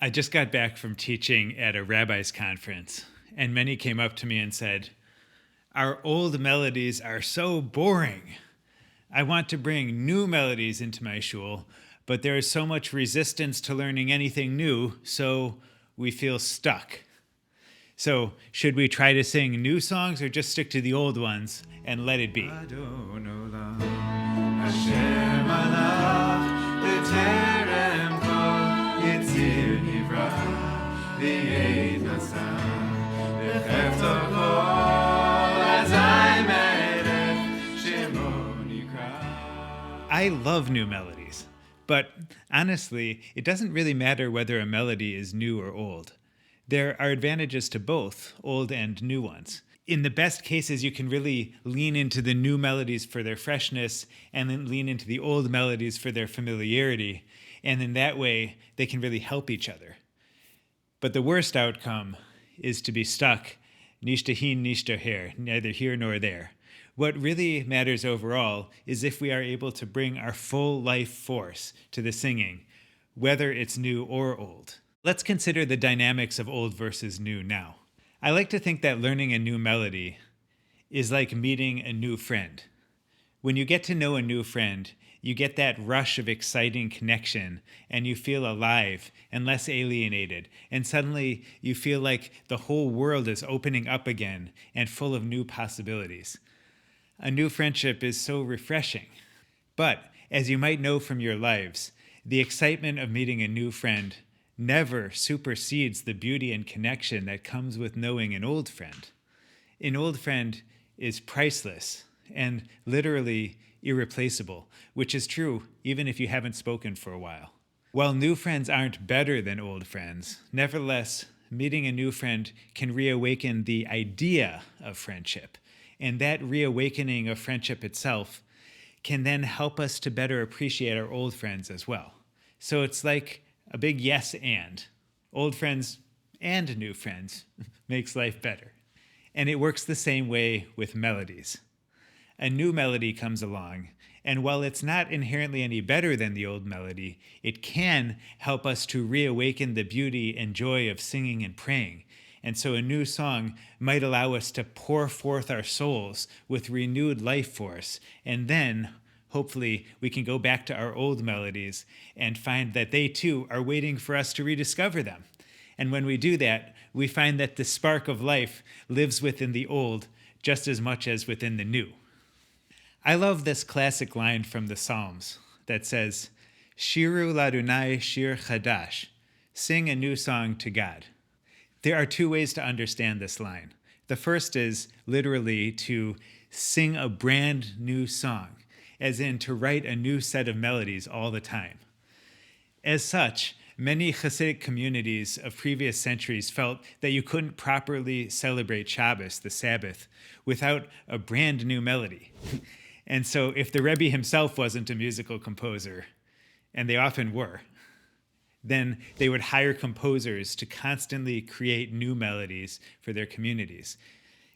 I just got back from teaching at a rabbi's conference, and many came up to me and said, "Our old melodies are so boring. I want to bring new melodies into my shul, but there is so much resistance to learning anything new, so we feel stuck." So, should we try to sing new songs or just stick to the old ones and let it be? Adon Olam, Asher Malach, B'terem Kol Yitzir Nivra, V'yed Nasa, B'chefto Kol Azai Melech, Shemo Nikra. I love new melodies, but honestly, it doesn't really matter whether a melody is new or old. There are advantages to both, old and new ones. In the best cases, you can really lean into the new melodies for their freshness and then lean into the old melodies for their familiarity. And in that way, they can really help each other. But the worst outcome is to be stuck, nicht dahin, nicht daher, neither here nor there. What really matters overall is if we are able to bring our full life force to the singing, whether it's new or old. Let's consider the dynamics of old versus new now. I like to think that learning a new melody is like meeting a new friend. When you get to know a new friend, you get that rush of exciting connection and you feel alive and less alienated. And suddenly you feel like the whole world is opening up again and full of new possibilities. A new friendship is so refreshing. But as you might know from your lives, the excitement of meeting a new friend never supersedes the beauty and connection that comes with knowing an old friend. An old friend is priceless and literally irreplaceable, which is true even if you haven't spoken for a while. While new friends aren't better than old friends, nevertheless, meeting a new friend can reawaken the idea of friendship. And that reawakening of friendship itself can then help us to better appreciate our old friends as well. So it's like a big yes and. Old friends and new friends makes life better. And it works the same way with melodies. A new melody comes along, and while it's not inherently any better than the old melody, it can help us to reawaken the beauty and joy of singing and praying. And so a new song might allow us to pour forth our souls with renewed life force, and then hopefully, we can go back to our old melodies and find that they too are waiting for us to rediscover them. And when we do that, we find that the spark of life lives within the old just as much as within the new. I love this classic line from the Psalms that says, "Shiru ladunai shir chadash," sing a new song to God. There are two ways to understand this line. The first is literally to sing a brand new song, as in to write a new set of melodies all the time. As such, many Hasidic communities of previous centuries felt that you couldn't properly celebrate Shabbos, the Sabbath, without a brand new melody. And so if the Rebbe himself wasn't a musical composer, and they often were, then they would hire composers to constantly create new melodies for their communities.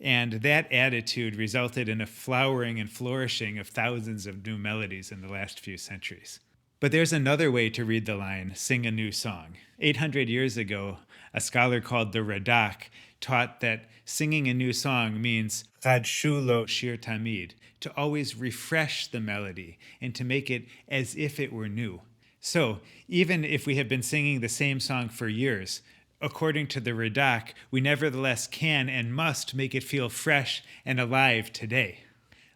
And that attitude resulted in a flowering and flourishing of thousands of new melodies in the last few centuries. But there's another way to read the line, sing a new song. 800 years ago, a scholar called the Radak taught that singing a new song means chadshu lo shir tamid, to always refresh the melody and to make it as if it were new. So even if we have been singing the same song for years, according to the Radak, we nevertheless can and must make it feel fresh and alive today.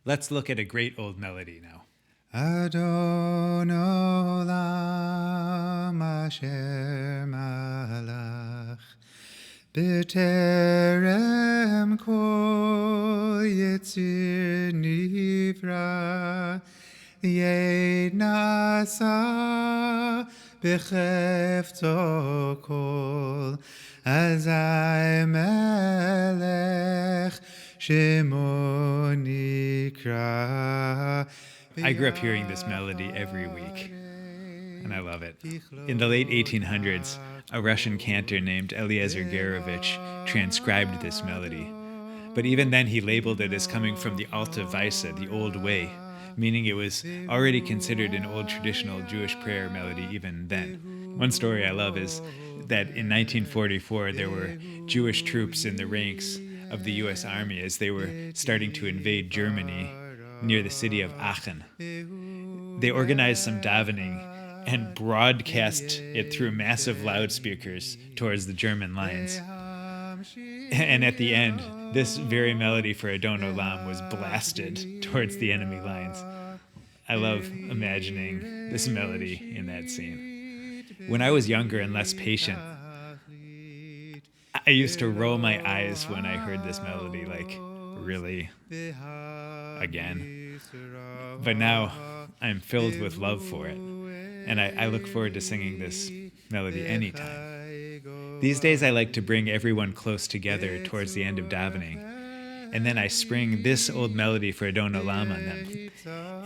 Let's look at a great old melody now. Adon Olam, Asher Malach, B'terem Kol Yitzir Nivra, V'yed Nasa, B'chefto Kol Azai Melech, Shemo Nikra. I grew up hearing this melody every week, and I love it. In the late 1800s, a Russian cantor named Eliezer Gerovitsch transcribed this melody. But even then, he labeled it as coming from the Alte Weise, the old way, meaning it was already considered an old traditional Jewish prayer melody even then. One story I love is that in 1944 there were Jewish troops in the ranks of the U.S. Army as they were starting to invade Germany near the city of Aachen. They organized some davening and broadcast it through massive loudspeakers towards the German lines. And at the end, this very melody for Adon Olam was blasted towards the enemy lines. I love imagining this melody in that scene. When I was younger and less patient, I used to roll my eyes when I heard this melody, like, really? Again? But now I'm filled with love for it, and I look forward to singing this melody anytime. These days I like to bring everyone close together towards the end of davening, and then I spring this old melody for Adon Olam on them.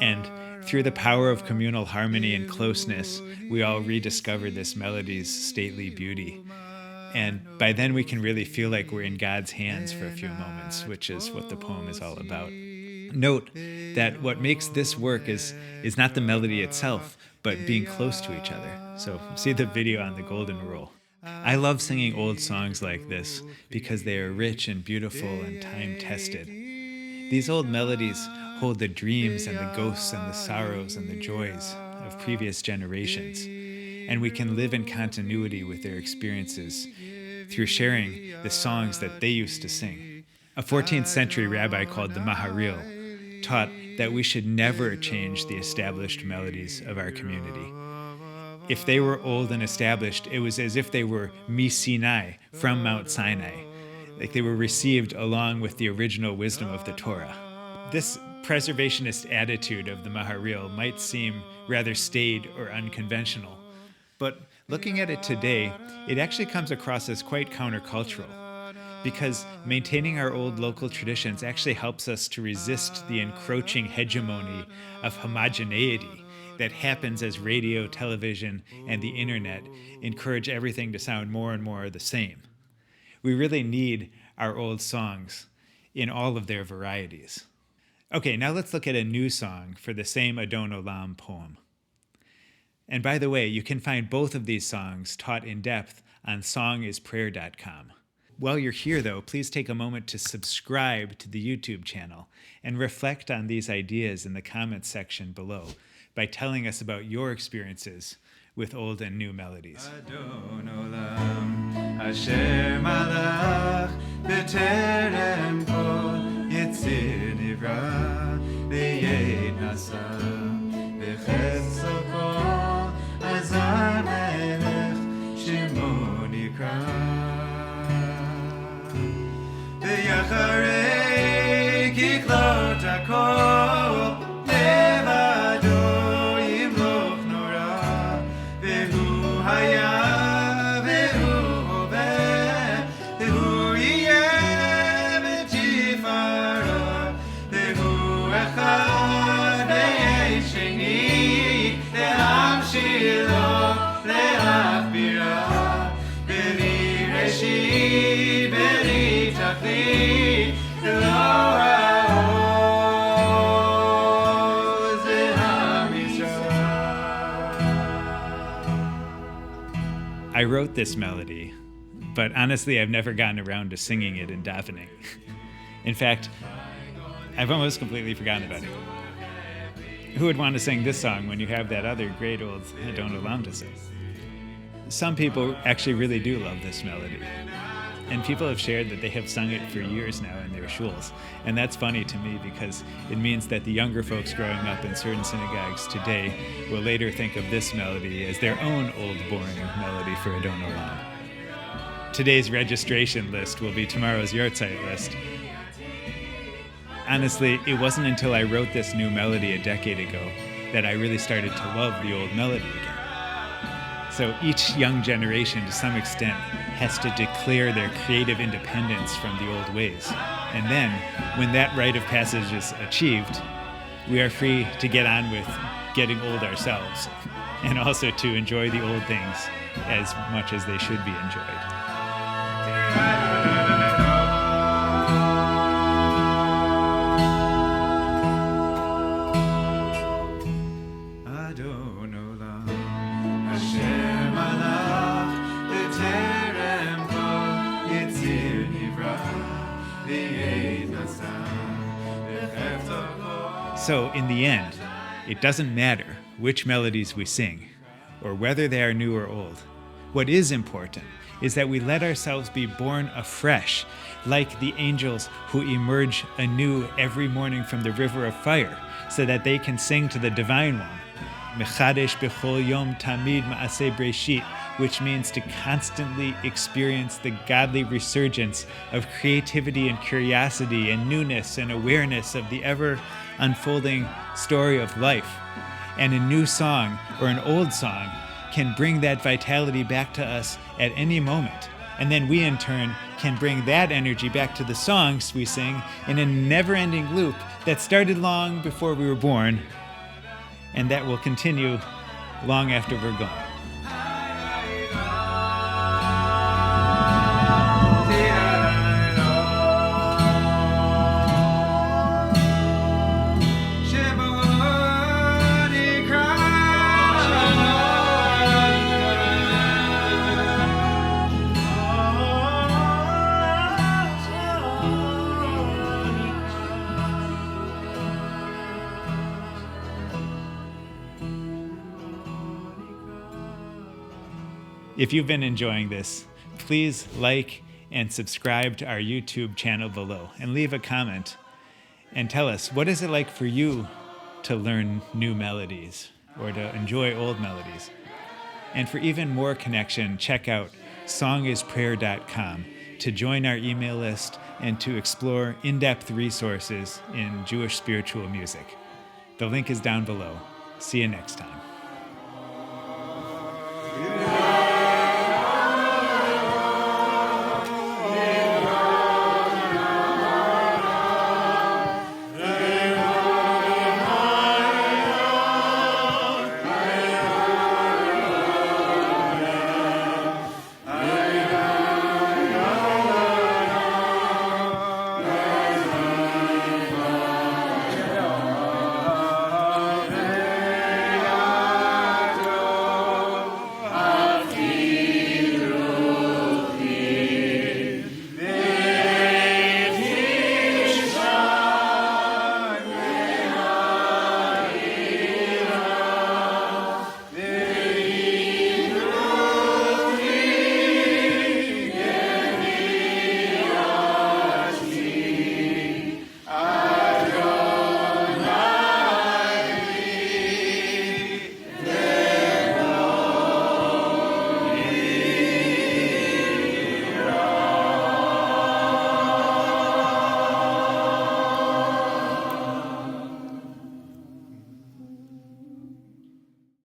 And through the power of communal harmony and closeness, we all rediscover this melody's stately beauty. And by then we can really feel like we're in God's hands for a few moments, which is what the poem is all about. Note that what makes this work is not the melody itself, but being close to each other. So see the video on the golden rule. I love singing old songs like this because they are rich and beautiful and time-tested. These old melodies hold the dreams and the ghosts and the sorrows and the joys of previous generations, and we can live in continuity with their experiences through sharing the songs that they used to sing. A 14th century rabbi called the Maharil taught that we should never change the established melodies of our community. If they were old and established, it was as if they were Sinai, from Mount Sinai, like they were received along with the original wisdom of the Torah. This preservationist attitude of the Maharil might seem rather staid or unconventional, but looking at it today, it actually comes across as quite countercultural, because maintaining our old local traditions actually helps us to resist the encroaching hegemony of homogeneity that happens as radio, television, and the internet encourage everything to sound more and more the same. We really need our old songs in all of their varieties. Okay, now let's look at a new song for the same Adon Olam poem. And by the way, you can find both of these songs taught in depth on songisprayer.com. While you're here, though, please take a moment to subscribe to the YouTube channel and reflect on these ideas in the comments section below by telling us about your experiences with old and new melodies. Adon Olam, Asher Malach, B'terem Kol Yitzir Nivra, V'yed Nasa, V'chetzo Kol Azar Melech, Shemo Nikra, V'yacharei Kiklot HaKol, I wrote this melody, but honestly, I've never gotten around to singing it in davening. In fact, I've almost completely forgotten about it. Who would want to sing this song when you have that other great old Adon Olam to sing? Some people actually really do love this melody, and people have shared that they have sung it for years now in their shuls. And that's funny to me because it means that the younger folks growing up in certain synagogues today will later think of this melody as their own old boring melody for Adon Olam. Today's registration list will be tomorrow's yahrzeit list. Honestly, it wasn't until I wrote this new melody a decade ago that I really started to love the old melody again. So each young generation, to some extent, has to declare their creative independence from the old ways. And then, when that rite of passage is achieved, we are free to get on with getting old ourselves, and also to enjoy the old things as much as they should be enjoyed. Adon Olam, Asher Malach, So, in the end, it doesn't matter which melodies we sing, or whether they are new or old. What is important is that we let ourselves be born afresh, like the angels who emerge anew every morning from the river of fire, so that they can sing to the Divine One, Mechadesh b'chol yom tamid ma'aseh breshit, which means to constantly experience the godly resurgence of creativity and curiosity and newness and awareness of the ever unfolding story of life. And a new song or an old song can bring that vitality back to us at any moment. And then we in turn can bring that energy back to the songs we sing in a never-ending loop that started long before we were born and that will continue long after we're gone. If you've been enjoying this, please like and subscribe to our YouTube channel below and leave a comment and tell us, what is it like for you to learn new melodies or to enjoy old melodies? And for even more connection, check out songisprayer.com to join our email list and to explore in-depth resources in Jewish spiritual music. The link is down below. See you next time.